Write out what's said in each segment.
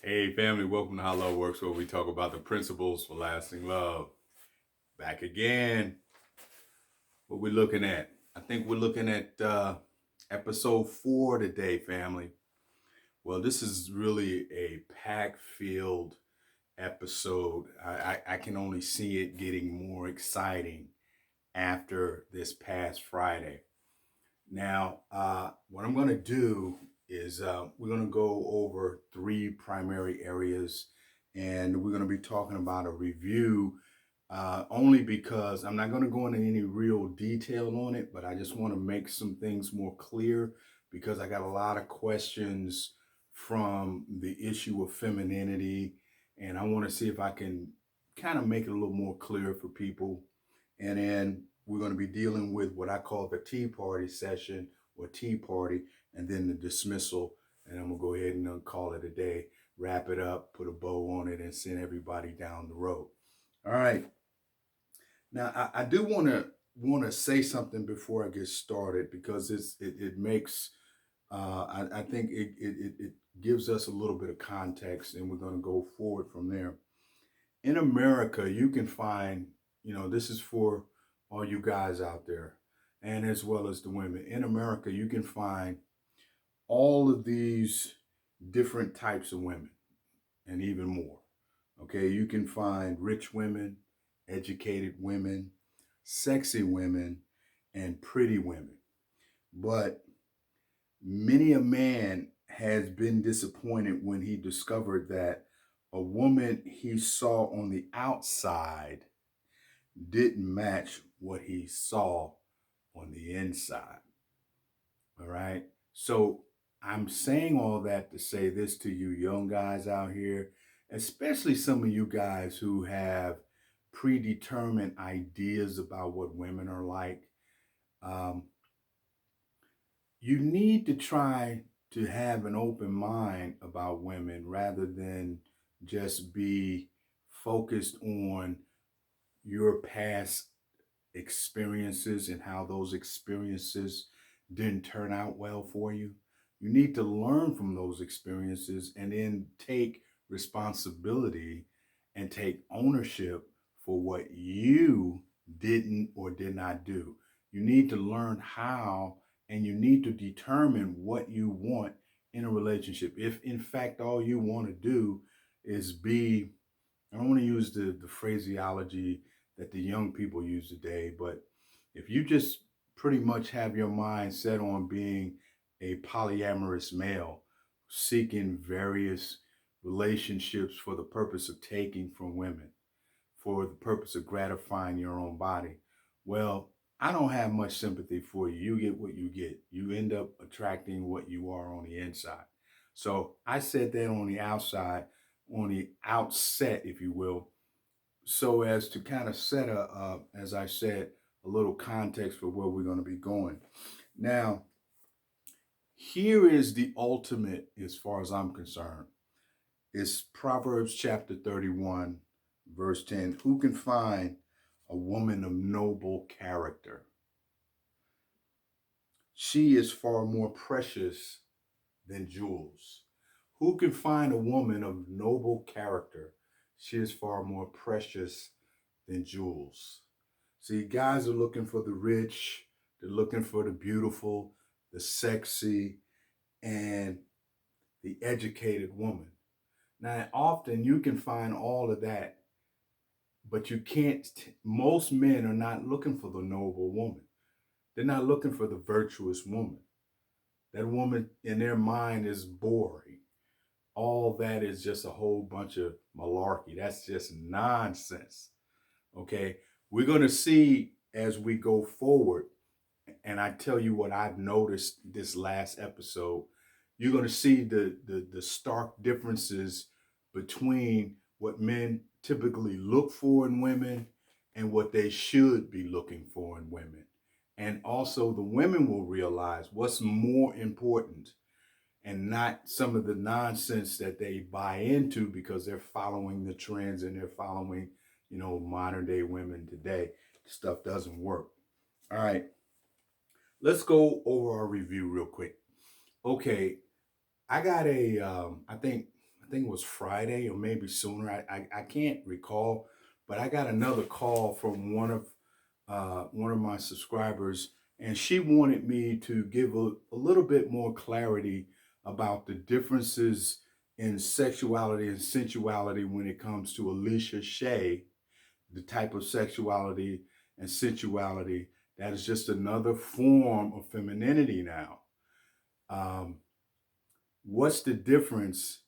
Hey family, welcome to How Love Works, where we talk about the principles for lasting love. Back again. What we're looking at? I think we're looking at episode 4 today, family. Well, this is really a pack-filled episode. I can only see it getting more exciting after this past Friday. Now, what I'm going to do is we're going to go over 3 primary areas, and we're going to be talking about a review only because I'm not going to go into any real detail on it, but I just want to make some things more clear because I got a lot of questions from the issue of femininity, and I want to see if I can kind of make it a little more clear for people. And then we're going to be dealing with what I call the tea party session or tea party, and then the dismissal. And I'm going to go ahead and call it a day, wrap it up, put a bow on it, and send everybody down the road. All right. Now, I do want to say something before I get started because it makes I think it gives us a little bit of context, and we're going to go forward from there. In America, you can find, this is for all you guys out there, and as well as the women. In America, you can find all of these different types of women and even more. Okay, you can find rich women, educated women, sexy women, and pretty women. But many a man has been disappointed when he discovered that a woman he saw on the outside didn't match what he saw on the inside. All right. So I'm saying all that to say this to you young guys out here, especially some of you guys who have predetermined ideas about what women are like. Um, you need to try to have an open mind about women rather than just be focused on your past experiences and how those experiences didn't turn out well for you. You need to learn from those experiences and then take responsibility and take ownership for what you didn't or did not do. You need to learn how, and you need to determine what you want in a relationship. If in fact all you want to do is be, I don't want to use the phraseology that the young people use today, but if you just pretty much have your mind set on being a polyamorous male, seeking various relationships for the purpose of taking from women, for the purpose of gratifying your own body, well, I don't have much sympathy for you. You get what you get. You end up attracting what you are on the inside. So I said that on the outside, on the outset, if you will, so as to kind of set as I said, a little context for where we're going to be going. Now, here is the ultimate, as far as I'm concerned. It's Proverbs chapter 31, verse 10. Who can find a woman of noble character? She is far more precious than jewels. Who can find a woman of noble character? She is far more precious than jewels. See, guys are looking for the rich, they're looking for the beautiful, the sexy, and the educated woman. Now, often you can find all of that, but you can't, most men are not looking for the noble woman. They're not looking for the virtuous woman. That woman in their mind is boring. All that is just a whole bunch of malarkey. That's just nonsense. Okay. We're going to see as we go forward, and I tell you what I've noticed this last episode, you're going to see the stark differences between what men typically look for in women and what they should be looking for in women. And also the women will realize what's more important and not some of the nonsense that they buy into because they're following the trends and they're following, modern day women today. Stuff doesn't work. All right. Let's go over our review real quick. Okay, I got I think I think it was Friday or maybe sooner. I can't recall, but I got another call from one of my subscribers, and she wanted me to give a little bit more clarity about the differences in sexuality and sensuality when it comes to Alicia Shea, the type of sexuality and sensuality that is just another form of femininity now. Um, what's the difference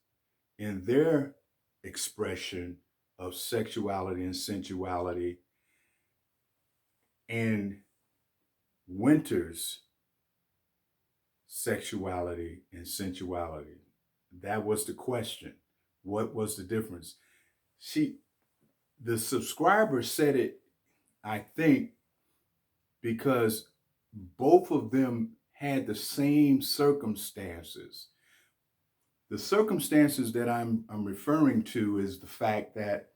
in their expression of sexuality and sensuality and Winter's sexuality and sensuality? That was the question. What was the difference? The subscriber said it, I think, because both of them had the same circumstances. The circumstances that I'm referring to is the fact that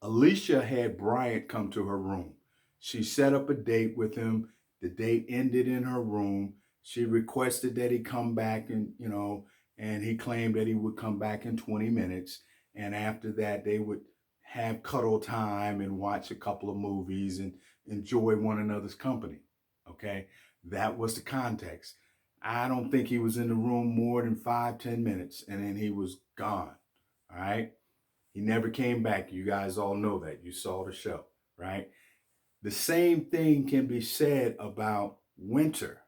Alicia had Bryant come to her room. She set up a date with him. The date ended in her room. She requested that he come back and he claimed that he would come back in 20 minutes. And after that, they would have cuddle time and watch a couple of movies and enjoy one another's company. Okay. That was the context. I don't think he was in the room more than 5-10 minutes, and then he was gone. All right. He never came back. You guys all know that. You saw the show, right? The same thing can be said about Winter.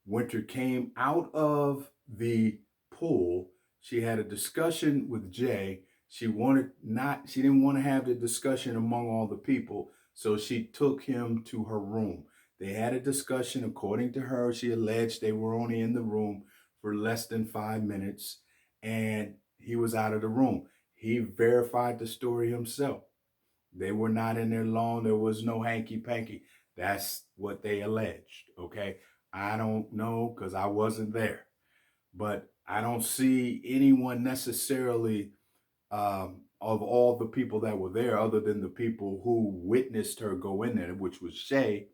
Winter came out of the pool. She had a discussion with Jay. She didn't want to have the discussion among all the people, so she took him to her room. They had a discussion. According to her, she alleged they were only in the room for less than 5 minutes, and he was out of the room. He verified the story himself. They were not in there long. There was no hanky panky. That's what they alleged. Okay. I don't know because I wasn't there, but I don't see anyone necessarily of all the people that were there, other than the people who witnessed her go in there, which was Shay.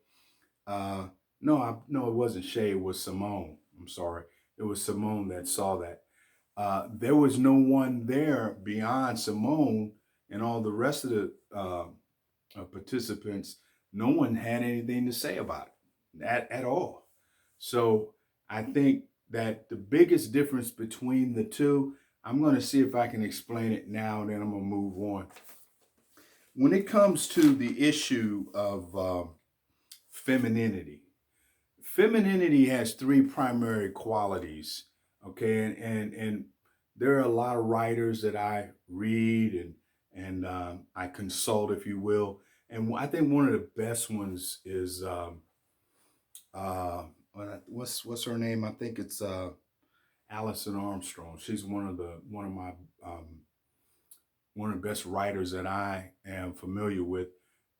No, it wasn't Shay. It was Simone. I'm sorry. It was Simone that saw that. There was no one there beyond Simone and all the rest of the participants. No one had anything to say about it at all. So I think that the biggest difference between the two, I'm going to see if I can explain it now, and then I'm going to move on. When it comes to the issue of femininity, femininity has three primary qualities. Okay, and there are a lot of writers that I read and I consult, if you will. And I think one of the best ones is uh, what's her name? I think it's Alison Armstrong. She's one of my one of the best writers that I am familiar with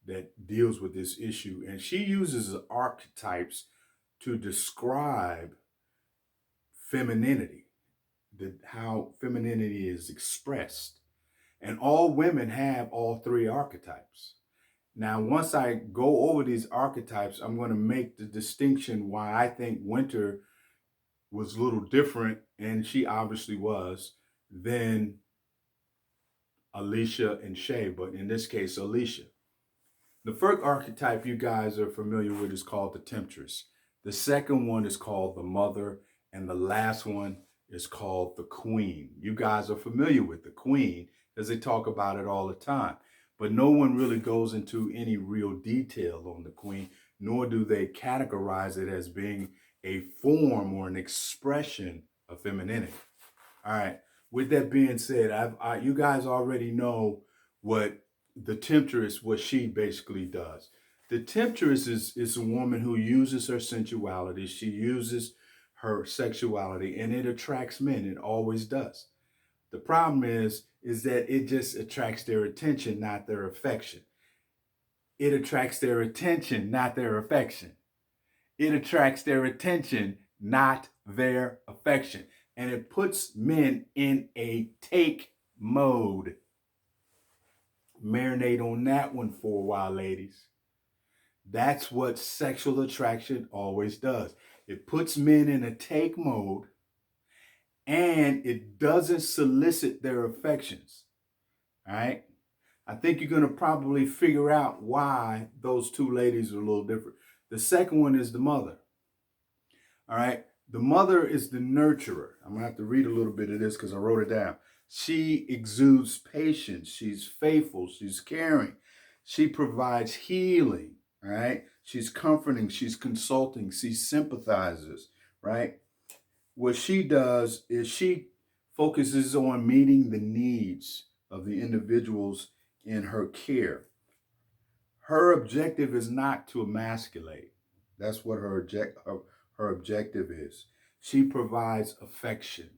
that deals with this issue, and she uses archetypes to describe femininity, how femininity is expressed. And all women have all three archetypes. Now, once I go over these archetypes, I'm going to make the distinction why I think Winter was a little different, and she obviously was, than Alicia and Shay, but in this case, Alicia. The first archetype you guys are familiar with is called the temptress. The second one is called the mother, and the last one is called the queen. You guys are familiar with the queen because they talk about it all the time, but no one really goes into any real detail on the queen, nor do they categorize it as being a form or an expression of femininity. All right. With that being said, you guys already know what the temptress, what she basically does. The temptress is a woman who uses her sensuality. She uses her sexuality, and it attracts men. It always does. The problem is that it just attracts their attention, not their affection. It attracts their attention, not their affection. It attracts their attention, not their affection. And it puts men in a take mode. Marinate on that one for a while, ladies. That's what sexual attraction always does. It puts men in a take mode, and it doesn't solicit their affections. All right. I think you're going to probably figure out why those two ladies are a little different. The second one is the mother. All right. The mother is the nurturer. I'm going to have to read a little bit of this because I wrote it down. She exudes patience. She's faithful. She's caring. She provides healing. All right. She's comforting. She's consulting. She sympathizes. Right. What she does is she focuses on meeting the needs of the individuals in her care. Her objective is not to emasculate. That's what her objective is. She provides affection,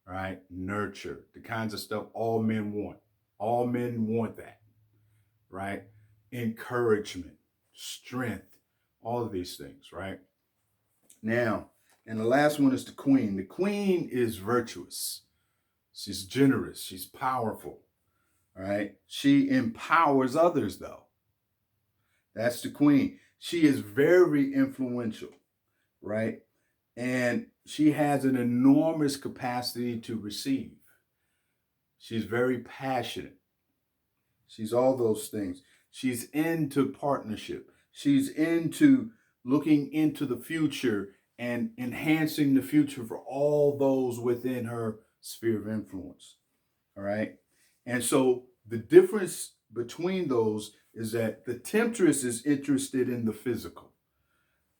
right? Nurture, the kinds of stuff all men want. All men want that, right? Encouragement, strength, all of these things, right? Now, and the last one is the queen. The queen is virtuous. She's generous. She's powerful. All right. She empowers others, though. That's the queen. She is very influential, right? And she has an enormous capacity to receive. She's very passionate. She's all those things. She's into partnership. She's into looking into the future and enhancing the future for all those within her sphere of influence. All right. And so the difference between those is that the temptress is interested in the physical.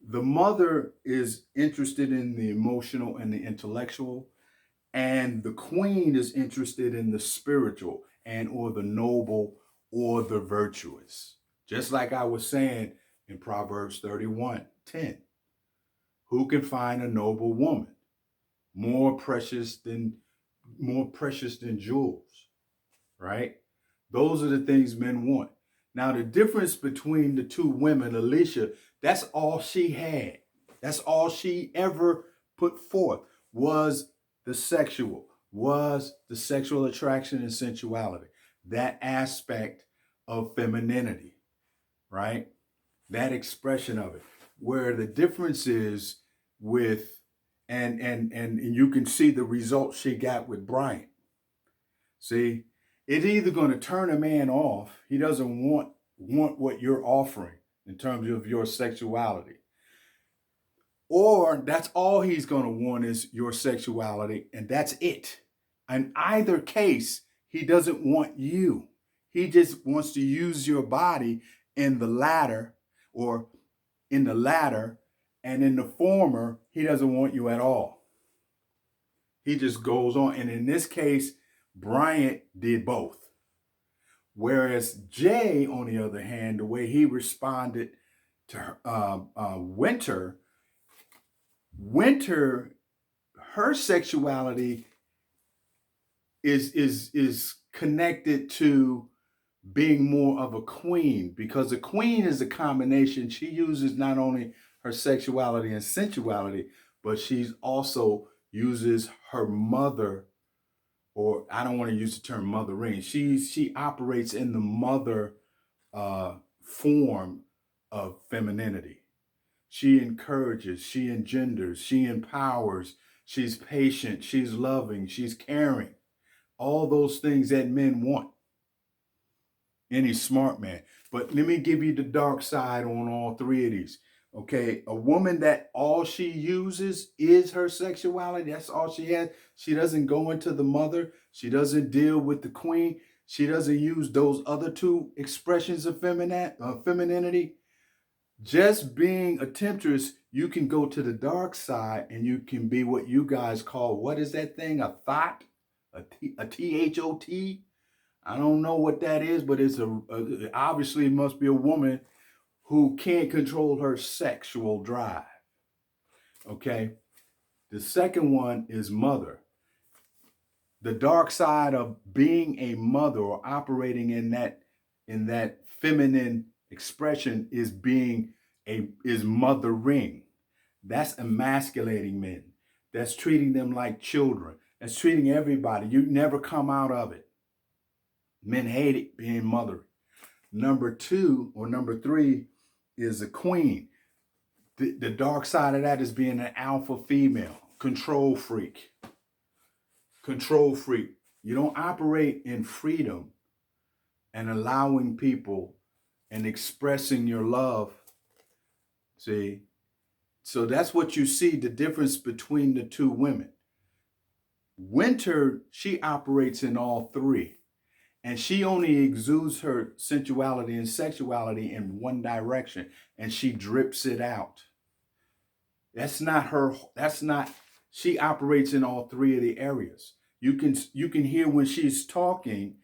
The mother is interested in the emotional and the intellectual, and the queen is interested in the spiritual and or the noble or the virtuous. Just like I was saying in Proverbs 31:10. Who can find a noble woman more precious than jewels, right? Those are the things men want. Now, the difference between the two women, Alicia, that's all she had. That's all she ever put forth was the sexual attraction and sensuality, that aspect of femininity, right? That expression of it. Where the difference is with, and you can see the results she got with Bryant. See, it's either going to turn a man off. He doesn't want what you're offering in terms of your sexuality. Or that's all he's going to want is your sexuality, and that's it. In either case, he doesn't want you. He just wants to use your body in the latter, and in the former, he doesn't want you at all. He just goes on. And in this case, Bryant did both. Whereas Jay, on the other hand, the way he responded to Winter, her sexuality is connected to being more of a queen, because a queen is a combination. She uses not only her sexuality and sensuality, but she's also uses her mother, or I don't want to use the term mothering. She operates in the mother form of femininity. She encourages, she engenders, she empowers, she's patient, she's loving, she's caring. All those things that men want. Any smart man. But let me give you the dark side on all three of these. Okay, a woman that all she uses is her sexuality, that's all she has. She doesn't go into the mother. She doesn't deal with the queen. She doesn't use those other two expressions of femininity. Just being a temptress, you can go to the dark side and you can be what you guys call, what is that thing? A thought? A THOT? I don't know what that is, but it's obviously it must be a woman who can't control her sexual drive. Okay. The second one is mother. The dark side of being a mother or operating in that feminine expression is mothering. That's emasculating men. That's treating them like children. That's treating everybody. You never come out of it. Men hate it being mothering. Number three is a queen. The dark side of that is being an alpha female. control freak. Control freak. You don't operate in freedom and allowing people and expressing your love. See? So that's what you see, the difference between the two women. Winter, she operates in all three. And she only exudes her sensuality and sexuality in one direction. And she drips it out. That's not her. She operates in all three of the areas. You can hear when she's talking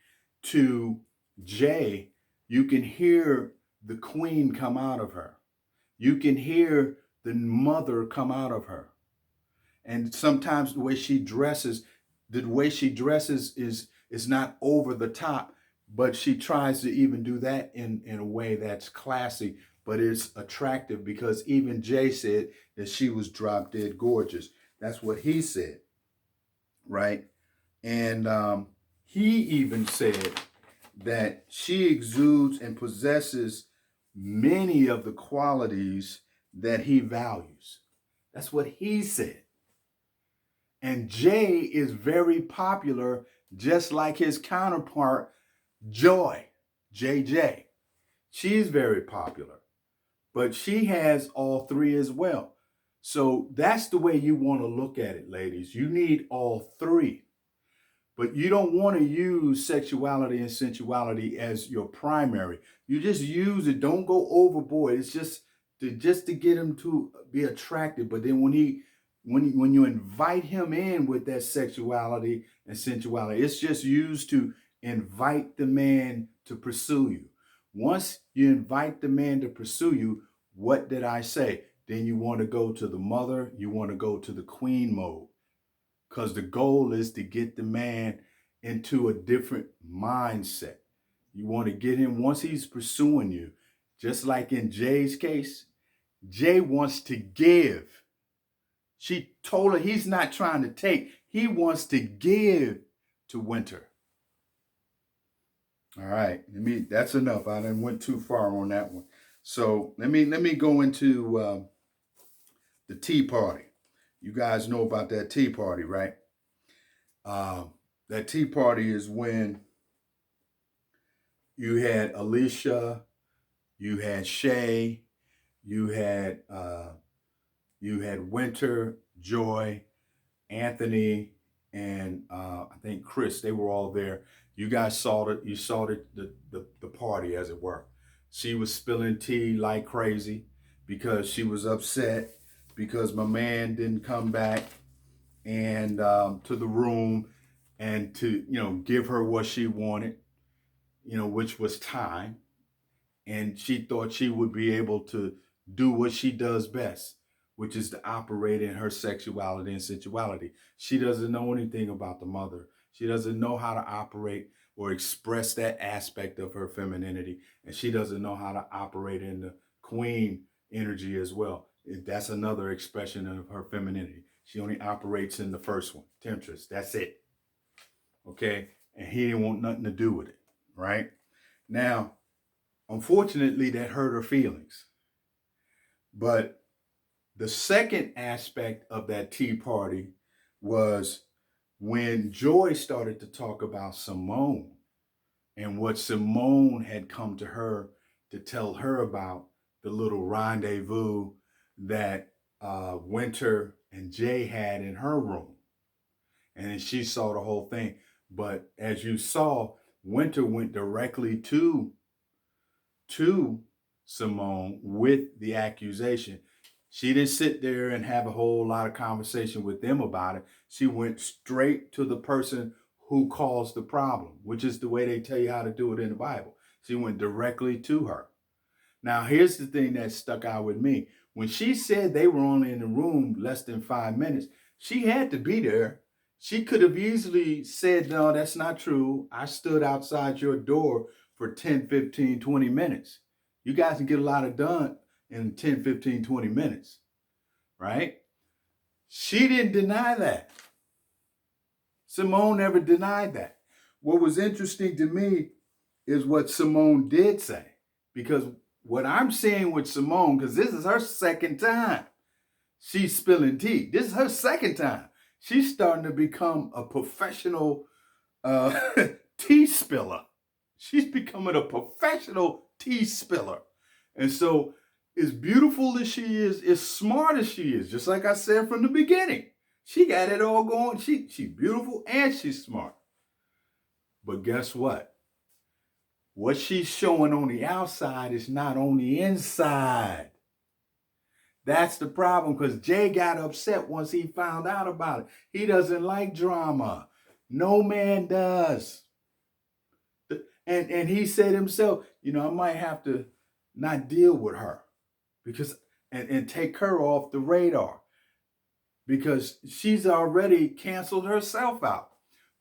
to Jay, you can hear the queen come out of her. You can hear the mother come out of her. And sometimes the way she dresses is not over the top, but she tries to even do that in a way that's classy, but it's attractive, because even Jay said that she was drop dead gorgeous. That's what he said, right? And he even said that she exudes and possesses many of the qualities that he values. That's what he said. And Jay is very popular, just like his counterpart, Joy, JJ. She's very popular, but she has all three as well. So that's the way you want to look at it, ladies. You need all three, but you don't want to use sexuality and sensuality as your primary. You just use it. Don't go overboard. It's just to get him to be attractive. But then when you invite him in with that sexuality and sensuality, it's just used to invite the man to pursue you. Once you invite the man to pursue you, what did I say? Then you want to go to the mother, you want to go to the queen mode. Because the goal is to get the man into a different mindset. You want to get him, once he's pursuing you, just like in Jay's case, Jay wants to give. She told her he's not trying to take. He wants to give to Winter. All right, that's enough. I didn't went too far on that one. So let me go into the tea party. You guys know about that tea party, right? That tea party is when you had Alicia, you had Shay, you had Winter, Joy, Anthony, and I think Chris. They were all there. You guys saw it. You saw the party, as it were. She was spilling tea like crazy because she was upset because my man didn't come back and to the room and to give her what she wanted, which was time. And she thought she would be able to do what she does best, which is to operate in her sexuality and sensuality. She doesn't know anything about the mother. She doesn't know how to operate or express that aspect of her femininity. And she doesn't know how to operate in the queen energy as well. That's another expression of her femininity. She only operates in the first one, temptress. That's it. Okay? And he didn't want nothing to do with it, right? Now, unfortunately, that hurt her feelings. But the second aspect of that tea party was when Joy started to talk about Simone and what Simone had come to her to tell her about, the little rendezvous that Winter and Jay had in her room. And then she saw the whole thing. But as you saw, Winter went directly to Simone with the accusation. She didn't sit there and have a whole lot of conversation with them about it. She went straight to the person who caused the problem, which is the way they tell you how to do it in the Bible. She went directly to her. Now, here's the thing that stuck out with me. When she said they were only in the room less than 5 minutes, she had to be there. She could have easily said, no, that's not true. I stood outside your door for 10, 15, 20 minutes. You guys can get a lot done in 10, 15, 20 minutes, right? She didn't deny that. Simone never denied that. What was interesting to me is what Simone did say, because what I'm seeing with Simone, because this is her second time. she's spilling tea. This is her second time. She's starting to become a professional uh, tea spiller. She's becoming a professional tea spiller. And so, as beautiful as she is, as smart as she is, just like I said from the beginning, she got it all going. She's beautiful and she's smart. But guess what? What she's showing on the outside is not on the inside. That's the problem, because Jay got upset once he found out about it. He doesn't like drama. No man does. And he said himself, I might have to not deal with her because and take her off the radar because she's already canceled herself out.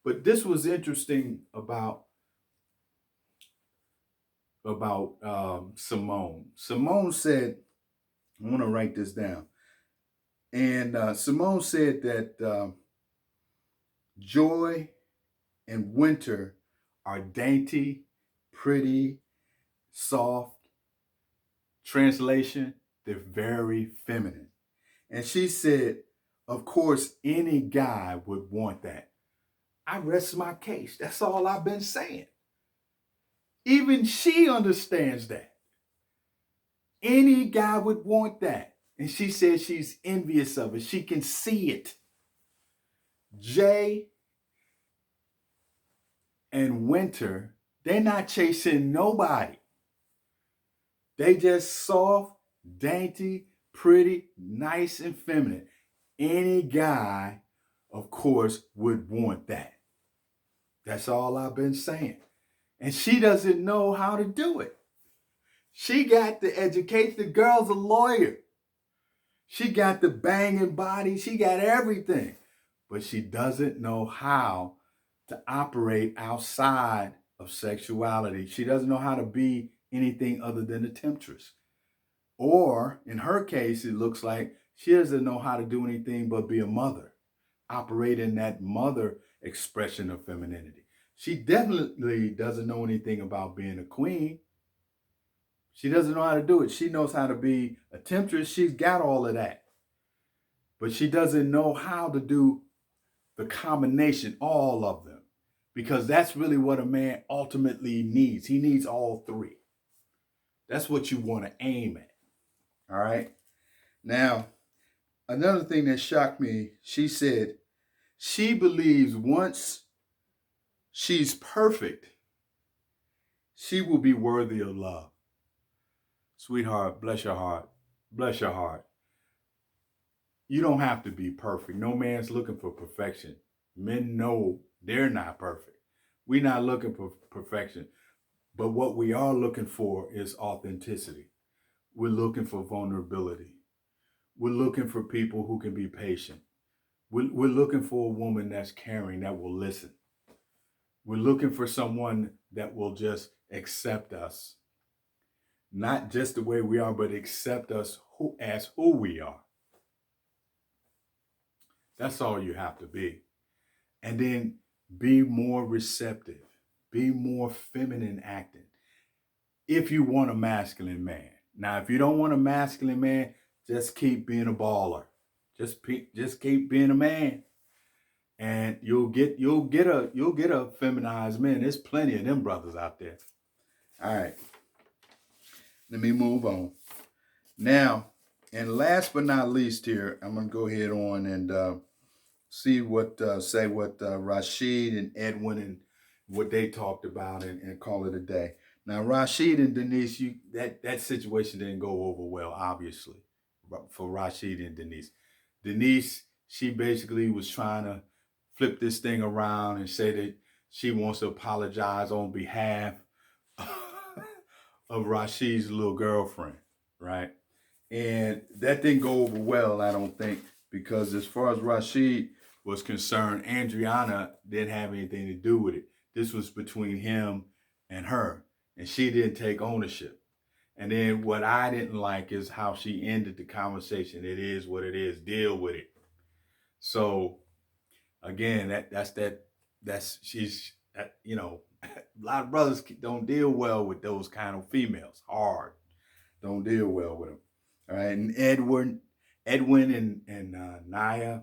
But this was interesting about Simone. Simone said, I want to write this down. And Simone said that Joy and Winter are dainty, pretty, soft. Translation, they're very feminine. And she said, of course, any guy would want that. I rest my case. That's all I've been saying. Even she understands that. Any guy would want that. And she says she's envious of it. She can see it. Jay and Winter, they're not chasing nobody. They just soft, dainty, pretty, nice, and feminine. Any guy, of course, would want that. That's all I've been saying. And she doesn't know how to do it. She got the education. The girl's a lawyer. She got the banging body. She got everything. But she doesn't know how to operate outside of sexuality. She doesn't know how to be anything other than a temptress. Or, in her case, it looks like she doesn't know how to do anything but be a mother, operate in that mother expression of femininity. She definitely doesn't know anything about being a queen. She doesn't know how to do it. She knows how to be a temptress. She's got all of that. But she doesn't know how to do the combination, all of them, because that's really what a man ultimately needs. He needs all three. That's what you want to aim at. All right. Now, another thing that shocked me, she said she believes once she's perfect, she will be worthy of love. Sweetheart, bless your heart. Bless your heart. You don't have to be perfect. No man's looking for perfection. Men know they're not perfect. We're not looking for perfection. But what we are looking for is authenticity. We're looking for vulnerability. We're looking for people who can be patient. We're looking for a woman that's caring, that will listen. We're looking for someone that will just accept us. Not just the way we are, but accept us as who we are. That's all you have to be. And then be more receptive. Be more feminine acting. If you want a masculine man. Now, if you don't want a masculine man, just keep being a baller. Just keep being a man. And you'll get a feminized man. There's plenty of them brothers out there. All right. Let me move on. Now, and last but not least here, I'm going to go ahead on and say what Rashid and Edwin and what they talked about and call it a day. Now, Rashid and Denise, that situation didn't go over well, obviously, for Rashid and Denise. Denise, she basically was trying to flip this thing around and say that she wants to apologize on behalf of Rashid's little girlfriend, right? And that didn't go over well, I don't think, because as far as Rashid was concerned, Andriana didn't have anything to do with it. This was between him and her, and she didn't take ownership. And then what I didn't like is how she ended the conversation. It is what it is. Deal with it. So again, a lot of brothers don't deal well with those kind of females. Hard. Don't deal well with them. All right. And Edwin and Naya,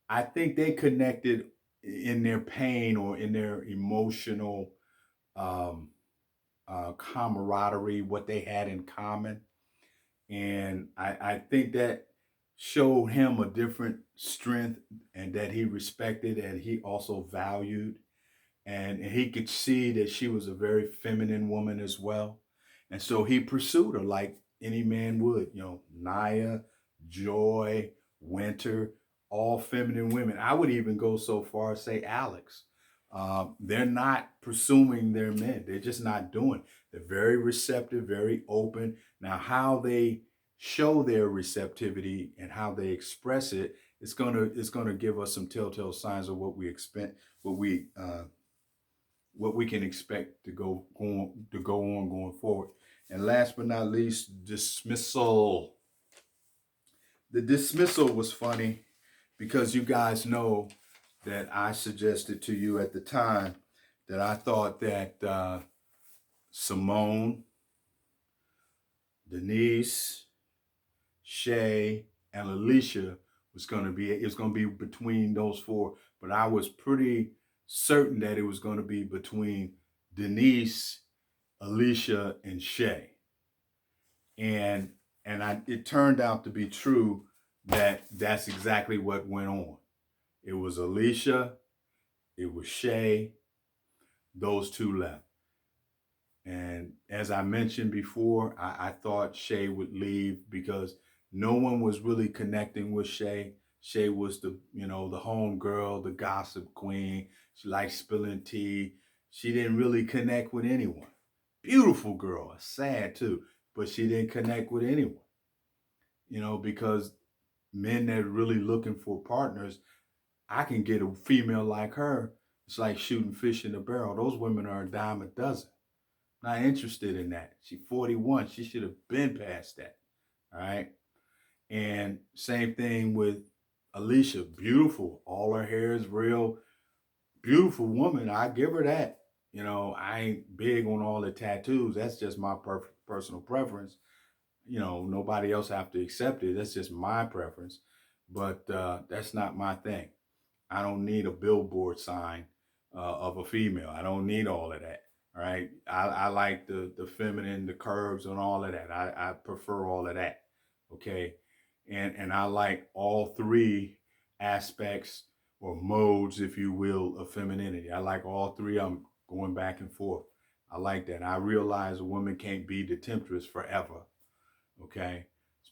I think they connected in their pain or in their emotional um, camaraderie, what they had in common. And I think that showed him a different strength and that he respected and he also valued. And he could see that she was a very feminine woman as well. And so he pursued her like any man would, Naya, Joy, Winter, all feminine women. I would even go so far as say Alex. They're not pursuing their men. They're just not doing. They're very receptive, very open. Now, how they show their receptivity and how they express it, it's gonna give us some telltale signs of what we expect, what we can expect to go on going forward. And last but not least, dismissal. The dismissal was funny because you guys know that I suggested to you at the time that I thought that Simone, Denise, Shay, and Alicia it was gonna be between those four, but I was pretty certain that it was gonna be between Denise, Alicia, and Shay. And it turned out to be true that that's exactly what went on. It was Alicia, it was Shay, those two left. And as I mentioned before, I thought Shay would leave because no one was really connecting with Shay. Shay was the home girl, the gossip queen. She liked spilling tea. She didn't really connect with anyone. Beautiful girl, sad too, but she didn't connect with anyone. Because men that are really looking for partners, I can get a female like her. It's like shooting fish in a barrel. Those women are a dime a dozen. Not interested in that. She's 41. She should have been past that. All right. And same thing with Alicia. Beautiful. All her hair is real. Beautiful woman. I give her that. I ain't big on all the tattoos. That's just my personal preference. Nobody else have to accept it. That's just my preference. But that's not my thing. I don't need a billboard sign of a female. I don't need all of that. All right. I like the feminine, the curves, and all of that. I prefer all of that. Okay. And I like all three aspects or modes, if you will, of femininity. I like all three of them going back and forth. I like that. I realize a woman can't be the temptress forever. Okay.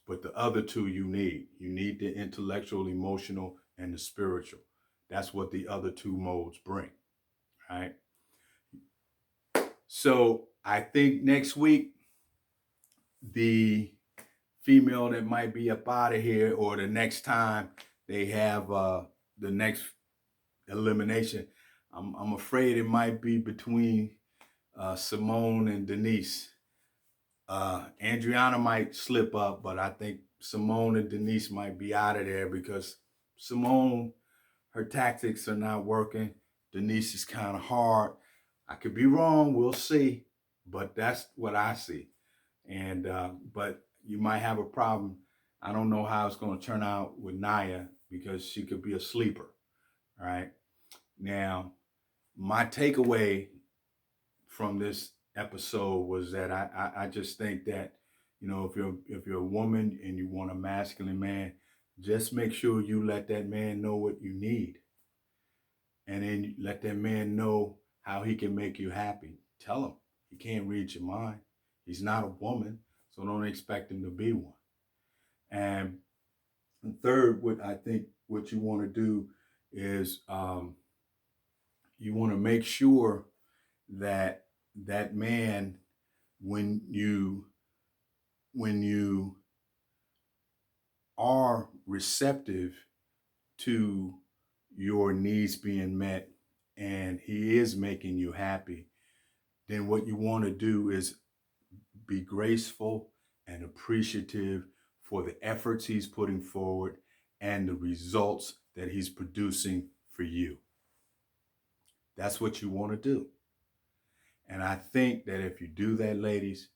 But the other two you need. You need the intellectual, emotional, and the spiritual. That's what the other two modes bring. Right. So I think next week, the female that might be up out of here, or the next time they have the next elimination, I'm afraid it might be between Simone and Denise. Adriana might slip up, but I think Simone and Denise might be out of there because Simone, her tactics are not working. Denise is kind of hard. I could be wrong. We'll see. But that's what I see. And but you might have a problem. I don't know how it's going to turn out with Naya because she could be a sleeper. All right. Now, my takeaway from this episode was that I just think that if you're a woman and you want a masculine man, just make sure you let that man know what you need, and then let that man know how he can make you happy. Tell him he can't read your mind. He's not a woman, so don't expect him to be one. And third, what you want to do is you want to make sure that that man, when you are receptive to your needs being met and he is making you happy, then what you want to do is be graceful and appreciative for the efforts he's putting forward and the results that he's producing for you. That's what you want to do. And I think that if you do that, ladies,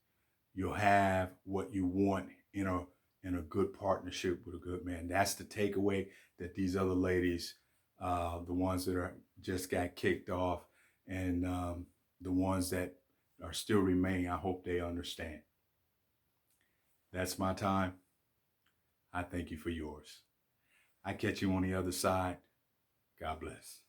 you'll have what you want in a good partnership with a good man. That's the takeaway that these other ladies, the ones that are just got kicked off, and the ones that are still remaining, I hope they understand. That's my time. I thank you for yours. I catch you on the other side. God bless.